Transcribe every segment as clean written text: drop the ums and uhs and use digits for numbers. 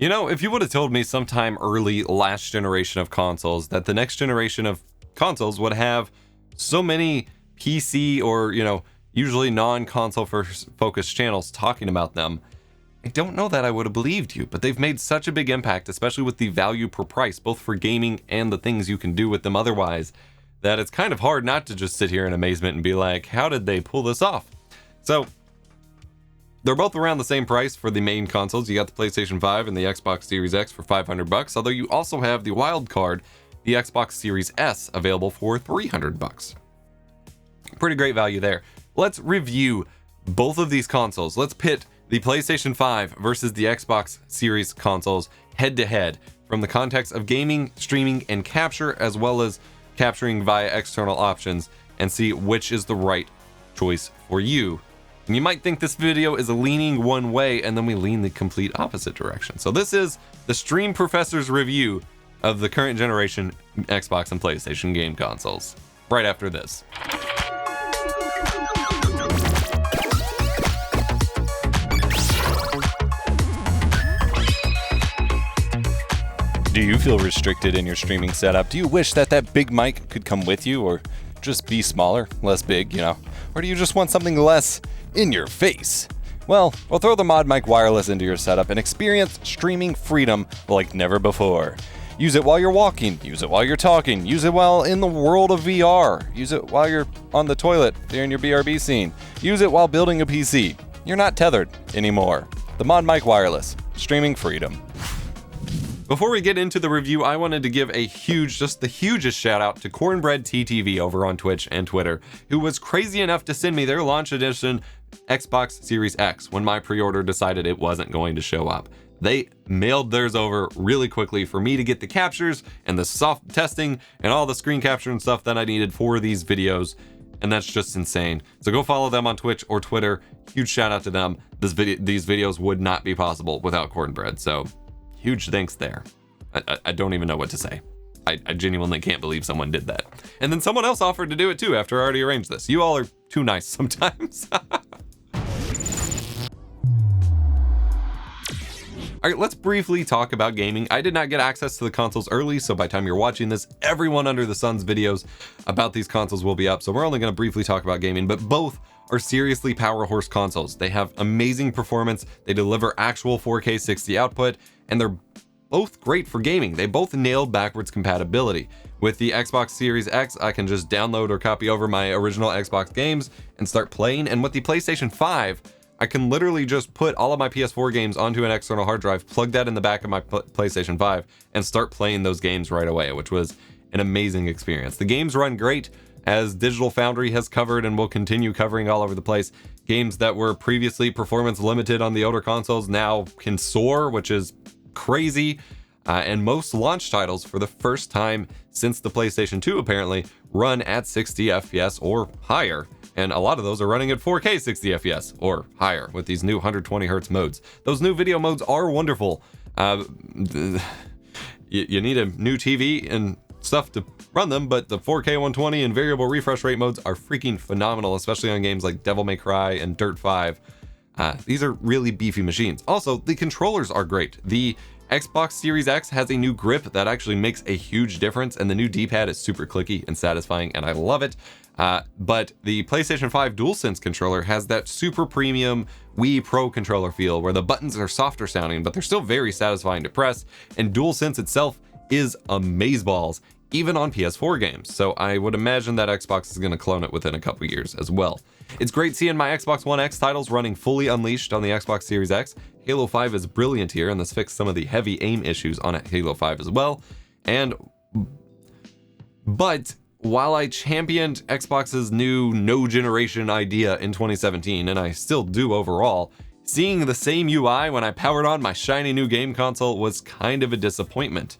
You know, if you would have told me sometime early last generation of consoles that the next generation of consoles would have so many PC or, usually non-console focused channels talking about them, I don't know that I would have believed you, but they've made such a big impact, especially with the value per price, both for gaming and the things you can do with them otherwise, that it's kind of hard not to just sit here in amazement and be like, how did they pull this off? So, they're both around the same price for the main consoles. You got the PlayStation 5 and the Xbox Series X for $500, although you also have the wild card, the Xbox Series S, available for $300. Pretty great value there. Let's review both of these consoles. Let's pit the PlayStation 5 versus the Xbox Series consoles head to head from the context of gaming, streaming, and capture, as well as capturing via external options, and see which is the right choice for you. And you might think this video is leaning one way, and then we lean the complete opposite direction. So this is the Stream Professor's review of the current generation Xbox and PlayStation game consoles, right after this. Do you feel restricted in your streaming setup? Do you wish that big mic could come with you, or just be smaller, less big, Or do you just want something less in your face? Well, we'll throw the Mod Mic Wireless into your setup and experience streaming freedom like never before. Use it while you're walking, use it while you're talking, use it while in the world of VR, use it while you're on the toilet during your BRB scene, use it while building a PC. You're not tethered anymore. The Mod Mic Wireless, streaming freedom. Before we get into the review, I wanted to give the hugest shout out to CornbreadTTV over on Twitch and Twitter, who was crazy enough to send me their launch edition Xbox Series X when my pre-order decided it wasn't going to show up. They mailed theirs over really quickly for me to get the captures and the soft testing and all the screen capture and stuff that I needed for these videos, and that's just insane. So go follow them on Twitch or Twitter. Huge shout out to them. These videos would not be possible without Cornbread, so huge thanks there. I don't even know what to say. I genuinely can't believe someone did that. And then someone else offered to do it too after I already arranged this. You all are too nice sometimes. All right, let's briefly talk about gaming. I did not get access to the consoles early, so by the time you're watching this, everyone under the sun's videos about these consoles will be up. So we're only going to briefly talk about gaming, but both are seriously power horse consoles. They have amazing performance. They deliver actual 4K 60 output, and they're both great for gaming. They both nailed backwards compatibility. With the Xbox Series X, I can just download or copy over my original Xbox games and start playing. And with the PlayStation 5, I can literally just put all of my PS4 games onto an external hard drive, plug that in the back of my PlayStation 5, and start playing those games right away, which was an amazing experience. The games run great, as Digital Foundry has covered and will continue covering all over the place. Games that were previously performance limited on the older consoles now can soar, which is crazy. And most launch titles, for the first time since the PlayStation 2 apparently, run at 60 FPS or higher. And a lot of those are running at 4K 60 FPS or higher with these new 120 hertz modes. Those new video modes are wonderful. You need a new TV and stuff to run them, but the 4K 120 and variable refresh rate modes are freaking phenomenal, especially on games like Devil May Cry and Dirt 5. These are really beefy machines. Also, the controllers are great. The Xbox Series X has a new grip that actually makes a huge difference, and the new D-pad is super clicky and satisfying, and I love it. But the PlayStation 5 DualSense controller has that super premium Wii Pro controller feel, where the buttons are softer sounding, but they're still very satisfying to press, and DualSense itself is amazeballs, even on PS4 games. So I would imagine that Xbox is going to clone it within a couple years as well. It's great seeing my Xbox One X titles running fully unleashed on the Xbox Series X. Halo 5 is brilliant here, and this fixed some of the heavy aim issues on Halo 5 as well. But while I championed Xbox's new no generation idea in 2017, and I still do overall, seeing the same UI when I powered on my shiny new game console was kind of a disappointment.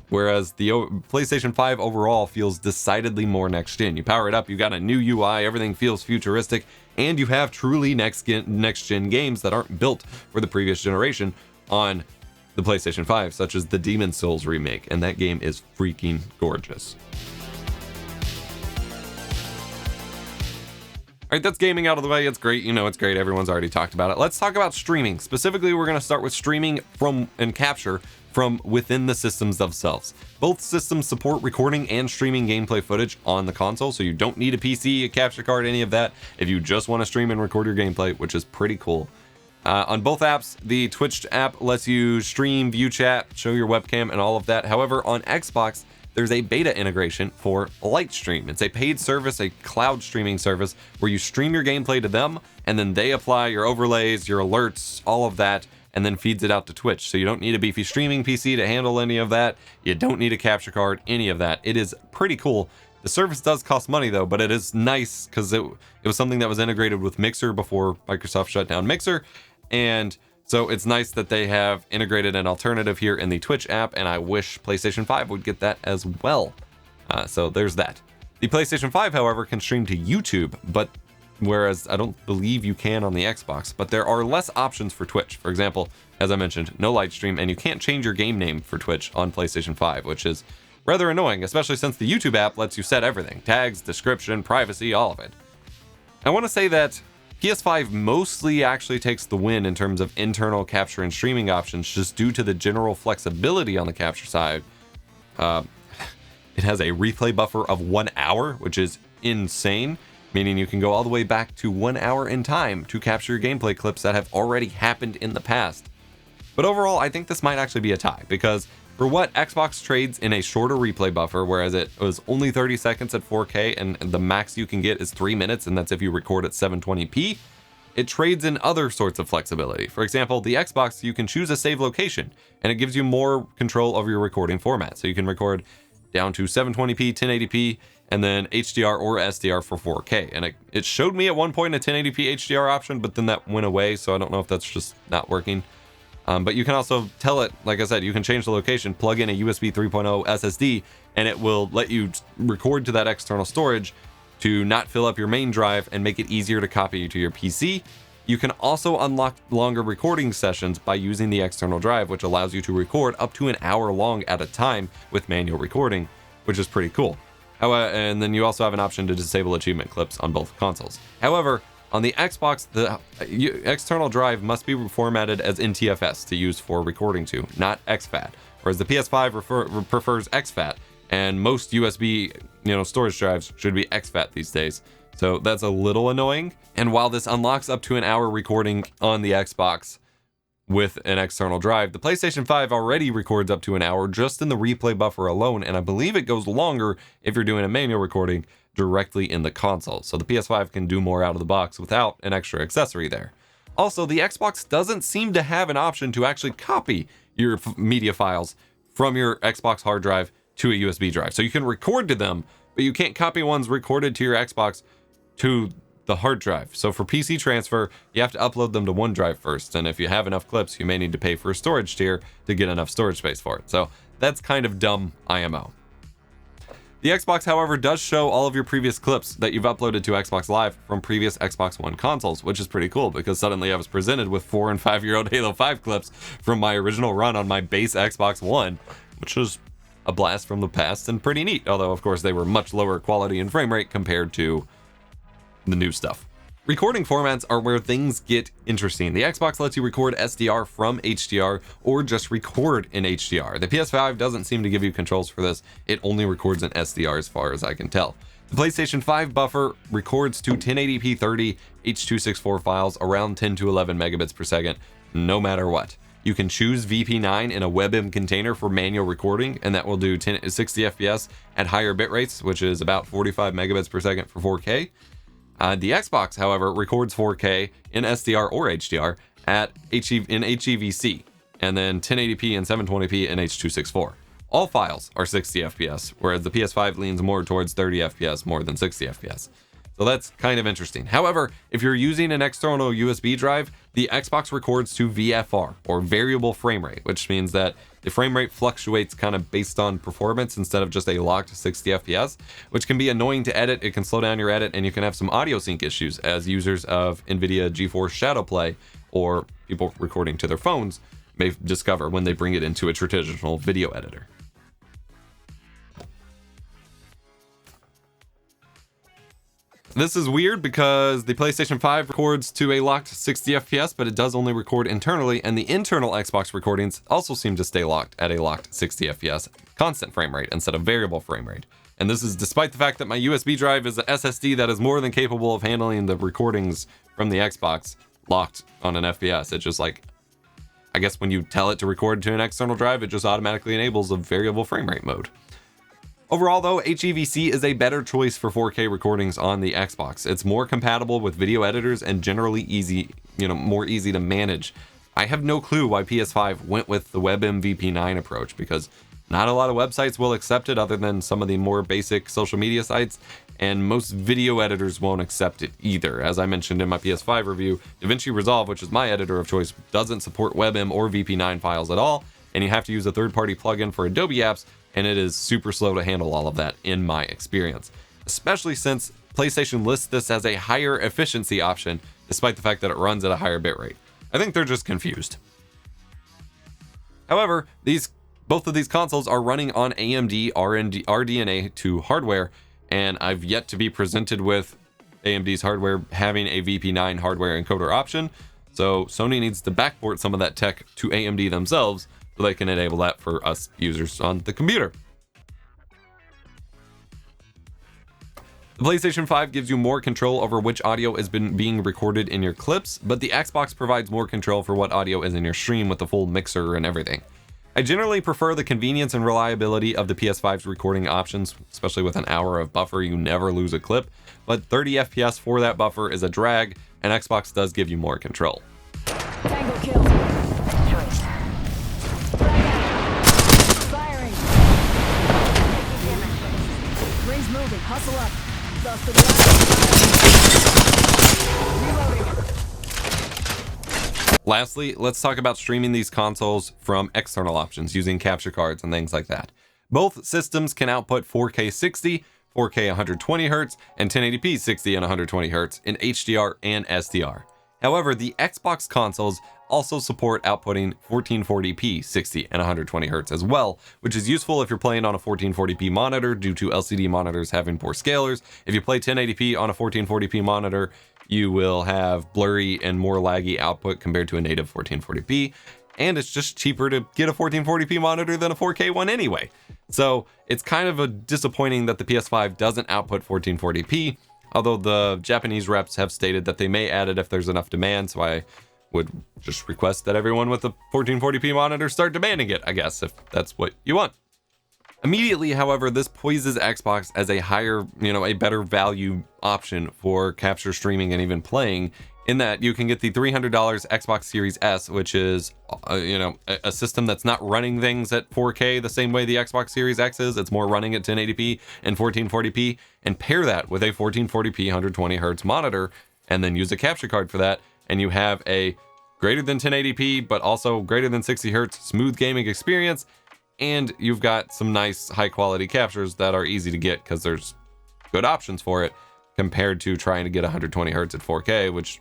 Whereas the PlayStation 5 overall feels decidedly more next-gen. You power it up, you got a new UI, everything feels futuristic, and you have truly next-gen games that aren't built for the previous generation on the PlayStation 5, such as the Demon's Souls remake, and that game is freaking gorgeous. right, that's gaming out of the way. It's great. You know, it's great. Everyone's already talked about it. Let's talk about streaming. Specifically, we're going to start with streaming from and capture from within the systems themselves. Both systems support recording and streaming gameplay footage on the console, so you don't need a PC, a capture card, any of that if you just want to stream and record your gameplay, which is pretty cool. On both apps, the Twitch app lets you stream, view chat, show your webcam, and all of that. However, on Xbox, there's a beta integration for Lightstream. It's a paid service, a cloud streaming service, where you stream your gameplay to them, and then they apply your overlays, your alerts, all of that, and then feeds it out to Twitch. So you don't need a beefy streaming PC to handle any of that. You don't need a capture card, any of that. It is pretty cool. The service does cost money though, but it is nice because it was something that was integrated with Mixer before Microsoft shut down Mixer. And so it's nice that they have integrated an alternative here in the Twitch app, and I wish PlayStation 5 would get that as well. So there's that. The PlayStation 5, however, can stream to YouTube, but whereas I don't believe you can on the Xbox, but there are less options for Twitch. For example, as I mentioned, no light stream, and you can't change your game name for Twitch on PlayStation 5, which is rather annoying, especially since the YouTube app lets you set everything: tags, description, privacy, all of it. I want to say that PS5 mostly actually takes the win in terms of internal capture and streaming options, just due to the general flexibility on the capture side. It has a replay buffer of 1 hour, which is insane, meaning you can go all the way back to 1 hour in time to capture gameplay clips that have already happened in the past. But overall, I think this might actually be a tie, because for what Xbox trades in a shorter replay buffer, whereas it was only 30 seconds at 4K and the max you can get is 3 minutes, and that's if you record at 720p, it trades in other sorts of flexibility. For example, the Xbox, you can choose a save location, and it gives you more control over your recording format. So you can record down to 720p, 1080p, and then HDR or SDR for 4K. And it showed me at one point a 1080p HDR option, but then that went away, so I don't know if that's just not working. But you can also tell it, like I said, you can change the location, plug in a USB 3.0 SSD, and it will let you record to that external storage to not fill up your main drive and make it easier to copy to your PC. You can also unlock longer recording sessions by using the external drive, which allows you to record up to an hour long at a time with manual recording, which is pretty cool. And then you also have an option to disable achievement clips on both consoles. However, on the Xbox, the external drive must be formatted as NTFS to use for recording to, not exFAT, whereas the PS5 prefers exFAT, and most USB storage drives should be exFAT these days. So that's a little annoying. And while this unlocks up to an hour recording on the Xbox with an external drive, the PlayStation 5 already records up to an hour just in the replay buffer alone, and I believe it goes longer if you're doing a manual recording directly in the console. So the PS5 can do more out of the box without an extra accessory there. Also, the Xbox doesn't seem to have an option to actually copy your media files from your Xbox hard drive to a USB drive. So you can record to them, but you can't copy ones recorded to your Xbox to the hard drive. So for PC transfer, you have to upload them to OneDrive first, and if you have enough clips, you may need to pay for a storage tier to get enough storage space for it. So that's kind of dumb IMO. The Xbox, however, does show all of your previous clips that you've uploaded to Xbox Live from previous Xbox One consoles, which is pretty cool, because suddenly I was presented with 4- and 5-year-old Halo 5 clips from my original run on my base Xbox One, which was a blast from the past and pretty neat, although of course they were much lower quality and frame rate compared to the new stuff. Recording formats are where things get interesting. The Xbox lets you record SDR from HDR or just record in HDR. The PS5 doesn't seem to give you controls for this. It only records in SDR as far as I can tell. The PlayStation 5 buffer records to 1080p 30 H.264 files around 10 to 11 megabits per second, no matter what. You can choose VP9 in a WebM container for manual recording, and that will do 60 FPS at higher bit rates, which is about 45 megabits per second for 4K. The Xbox, however, records 4K in SDR or HDR in HEVC, and then 1080p and 720p in H.264. All files are 60 FPS, whereas the PS5 leans more towards 30 FPS more than 60 FPS. So that's kind of interesting. However, if you're using an external USB drive, the Xbox records to VFR, or variable frame rate, which means that the frame rate fluctuates kind of based on performance instead of just a locked 60 FPS, which can be annoying to edit. It can slow down your edit, and you can have some audio sync issues, as users of NVIDIA GeForce Shadowplay or people recording to their phones may discover when they bring it into a traditional video editor. This is weird because the PlayStation 5 records to a locked 60 FPS, but it does only record internally, and the internal Xbox recordings also seem to stay locked at a locked 60 FPS constant frame rate instead of variable frame rate. And this is despite the fact that my USB drive is an SSD that is more than capable of handling the recordings from the Xbox locked on an FPS. It's just like, I guess when you tell it to record to an external drive, it just automatically enables a variable frame rate mode. Overall though, HEVC is a better choice for 4K recordings on the Xbox. It's more compatible with video editors and generally easy, more easy to manage. I have no clue why PS5 went with the WebMVP9 approach, because not a lot of websites will accept it other than some of the more basic social media sites, and most video editors won't accept it either. As I mentioned in my PS5 review, DaVinci Resolve, which is my editor of choice, doesn't support WebM or VP9 files at all, and you have to use a third-party plugin for Adobe apps, and it is super slow to handle all of that in my experience, especially since PlayStation lists this as a higher efficiency option despite the fact that it runs at a higher bitrate. I think they're just confused. However, both of these consoles are running on AMD RDNA 2 hardware, and I've yet to be presented with AMD's hardware having a VP9 hardware encoder option, so Sony needs to backport some of that tech to AMD themselves so they can enable that for us users on the computer. The PlayStation 5 gives you more control over which audio is being recorded in your clips, but the Xbox provides more control for what audio is in your stream with the full mixer and everything. I generally prefer the convenience and reliability of the PS5's recording options, especially with an hour of buffer, you never lose a clip, but 30 FPS for that buffer is a drag, and Xbox does give you more control. Tango kill. Firing. Rings moving. Hustle up. Lost the Reloading. Lastly, let's talk about streaming these consoles from external options using capture cards and things like that. Both systems can output 4K 60, 4K 120Hz, and 1080p 60 and 120Hz in HDR and SDR. However, the Xbox consoles also support outputting 1440p 60 and 120Hz as well, which is useful if you're playing on a 1440p monitor due to LCD monitors having poor scalers. If you play 1080p on a 1440p monitor, you will have blurry and more laggy output compared to a native 1440p, and it's just cheaper to get a 1440p monitor than a 4K one anyway. So it's kind of disappointing that the PS5 doesn't output 1440p, although the Japanese reps have stated that they may add it if there's enough demand, so I would just request that everyone with a 1440p monitor start demanding it, I guess, if that's what you want. Immediately, however, this poises Xbox as a higher, a better value option for capture, streaming, and even playing, in that you can get the $300 Xbox Series S, which is, a system that's not running things at 4K the same way the Xbox Series X is. It's more running at 1080p and 1440p, and pair that with a 1440p 120Hz monitor, and then use a capture card for that, and you have a greater than 1080p, but also greater than 60Hz smooth gaming experience, and you've got some nice high quality captures that are easy to get because there's good options for it compared to trying to get 120Hz at 4K, which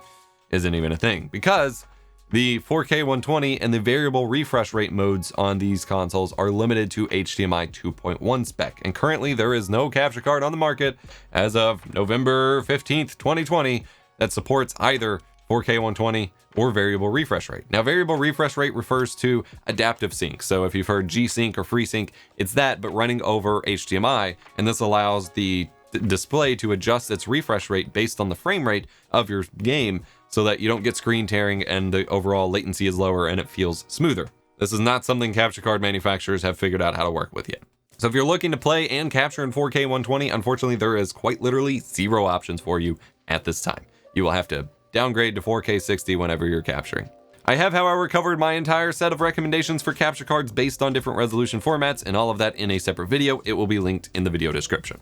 isn't even a thing, because the 4K 120 and the variable refresh rate modes on these consoles are limited to HDMI 2.1 spec, and currently there is no capture card on the market as of November 15th, 2020 that supports either 4K 120 or variable refresh rate. Now, variable refresh rate refers to adaptive sync. So if you've heard G-Sync or FreeSync, it's that, but running over HDMI, and this allows the display to adjust its refresh rate based on the frame rate of your game so that you don't get screen tearing and the overall latency is lower and it feels smoother. This is not something capture card manufacturers have figured out how to work with yet. So if you're looking to play and capture in 4K 120, unfortunately there is quite literally zero options for you at this time. You will have to downgrade to 4K 60 whenever you're capturing. I have, however, covered my entire set of recommendations for capture cards based on different resolution formats, and all of that in a separate video. It will be linked in the video description.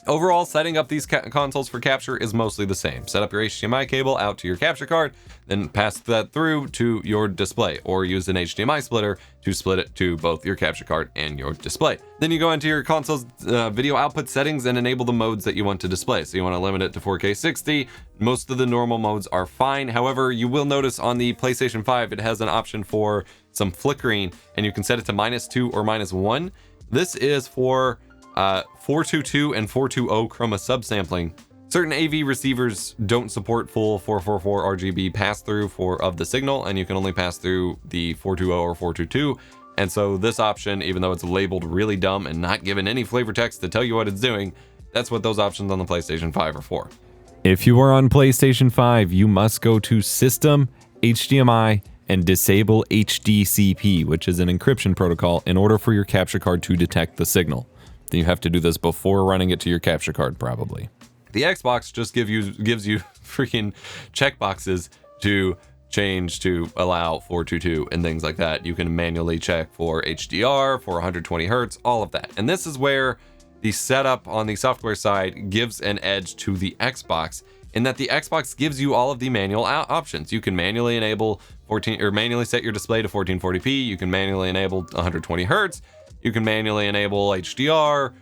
Overall, setting up these consoles for capture is mostly the same. Set up your HDMI cable out to your capture card, then pass that through to your display, or use an HDMI splitter to split it to both your capture card and your display. Then you go into your console's video output settings and enable the modes that you want to display. So you want to limit it to 4K 60. Most of the normal modes are fine. However, you will notice on the PlayStation 5, it has an option for some flickering, and you can set it to -2 or -1. This is for 422 and 420 chroma subsampling. Certain AV receivers don't support full 444 RGB pass-through of the signal, and you can only pass through the 420 or 422. And so this option, even though it's labeled really dumb and not given any flavor text to tell you what it's doing, that's what those options on the PlayStation 5 are for. If you are on PlayStation 5, you must go to System, HDMI, and disable HDCP, which is an encryption protocol, in order for your capture card to detect the signal. Then you have to do this before running it to your capture card, probably. The Xbox just gives you freaking checkboxes to change to allow 422 and things like that. You can manually check for HDR, for 120 hertz, all of that. And this is where the setup on the software side gives an edge to the Xbox, in that the Xbox gives you all of the manual options. You can manually enable manually set your display to 1440p. You can manually enable 120 hertz. You can manually enable HDR,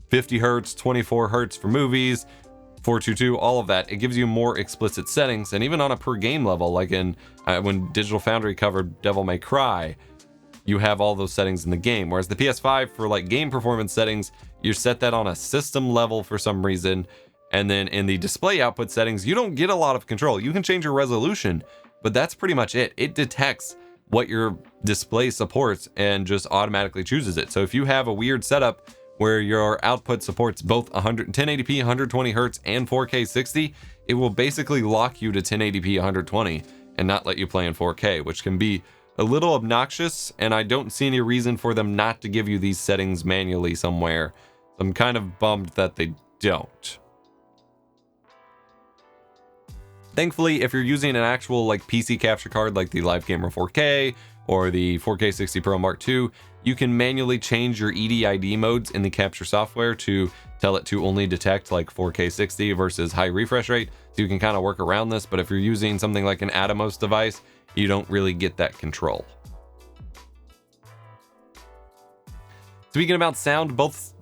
50 hertz, 24 hertz for movies, 422, all of that. It gives you more explicit settings, and even on a per game level, like in when Digital Foundry covered Devil May Cry, you have all those settings in the game. Whereas the PS5, for like game performance settings, you set that on a system level for some reason, and then in the display output settings, you don't get a lot of control. You can change your resolution, but that's pretty much it. It detects what your display supports and just automatically chooses it. So if you have a weird setup where your output supports both 1080p 120 hertz and 4K 60, it will basically lock you to 1080p 120 and not let you play in 4K, which can be a little obnoxious, and I don't see any reason for them not to give you these settings manually somewhere. I'm kind of bummed that they don't. Thankfully, if you're using an actual like PC capture card like the Live Gamer 4K or the 4K 60 Pro Mark II, you can manually change your EDID modes in the capture software to tell it to only detect like 4K 60 versus high refresh rate. So you can kind of work around this, but if you're using something like an Atomos device, you don't really get that control. Speaking about sound, both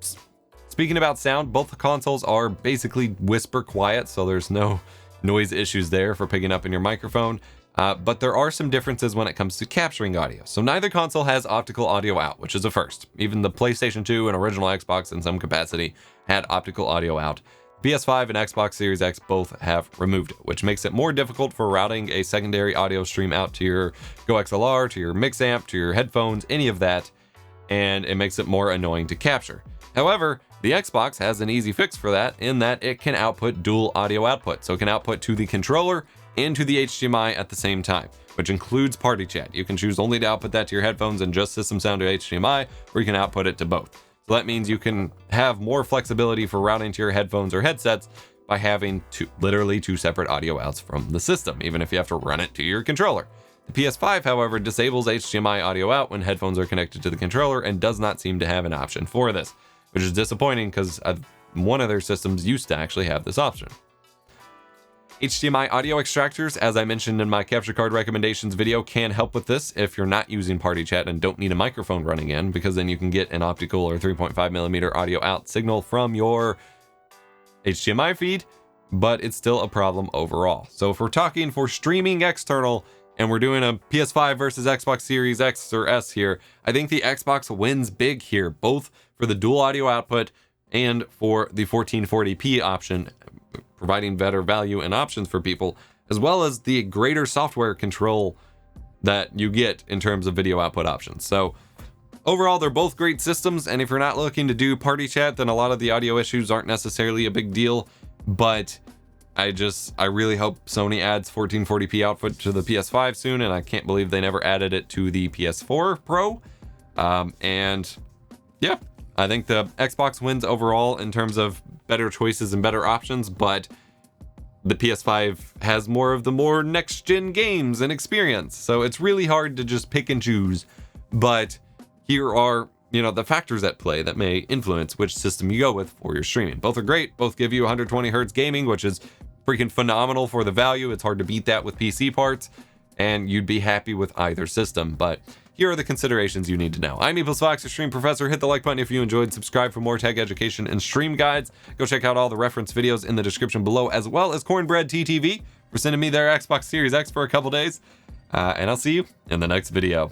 consoles are basically whisper quiet, so there's no noise issues there for picking up in your microphone. But there are some differences when it comes to capturing audio. So neither console has optical audio out, which is a first. Even the PlayStation 2 and original Xbox in some capacity had optical audio out. PS5 and Xbox Series X both have removed it, which makes it more difficult for routing a secondary audio stream out to your Go XLR, to your mix amp, to your headphones, any of that, and it makes it more annoying to capture. However, the Xbox has an easy fix for that, in that it can output dual audio output. So it can output to the controller and to the HDMI at the same time, which includes party chat. You can choose only to output that to your headphones and just system sound to HDMI, or you can output it to both. So that means you can have more flexibility for routing to your headphones or headsets by having literally two separate audio outs from the system, even if you have to run it to your controller. The PS5, however, disables HDMI audio out when headphones are connected to the controller and does not seem to have an option for this, which is disappointing because one of their systems used to actually have this option. HDMI audio extractors, as I mentioned in my capture card recommendations video, can help with this if you're not using party chat and don't need a microphone running in, because then you can get an optical or 3.5mm audio out signal from your HDMI feed, but it's still a problem overall. So if we're talking for streaming external and we're doing a PS5 versus Xbox Series X or S here, I think the Xbox wins big here, both for the dual audio output and for the 1440p option, providing better value and options for people, as well as the greater software control that you get in terms of video output options. So overall, they're both great systems, and if you're not looking to do party chat, then a lot of the audio issues aren't necessarily a big deal. But I really hope Sony adds 1440p output to the PS5 soon, and I can't believe they never added it to the PS4 Pro. And yeah, I think the Xbox wins overall in terms of better choices and better options, but the PS5 has more of the more next-gen games and experience. So it's really hard to just pick and choose. But here are, the factors at play that may influence which system you go with for your streaming. Both are great. Both give you 120 hertz gaming, which is freaking phenomenal for the value. It's hard to beat that with PC parts, and you'd be happy with either system. But here are the considerations you need to know. I'm EposVox, your stream professor. Hit the like button if you enjoyed. Subscribe for more tech education and stream guides. Go check out all the reference videos in the description below, as well as CornbreadTTV for sending me their Xbox Series X for a couple days. And I'll see you in the next video.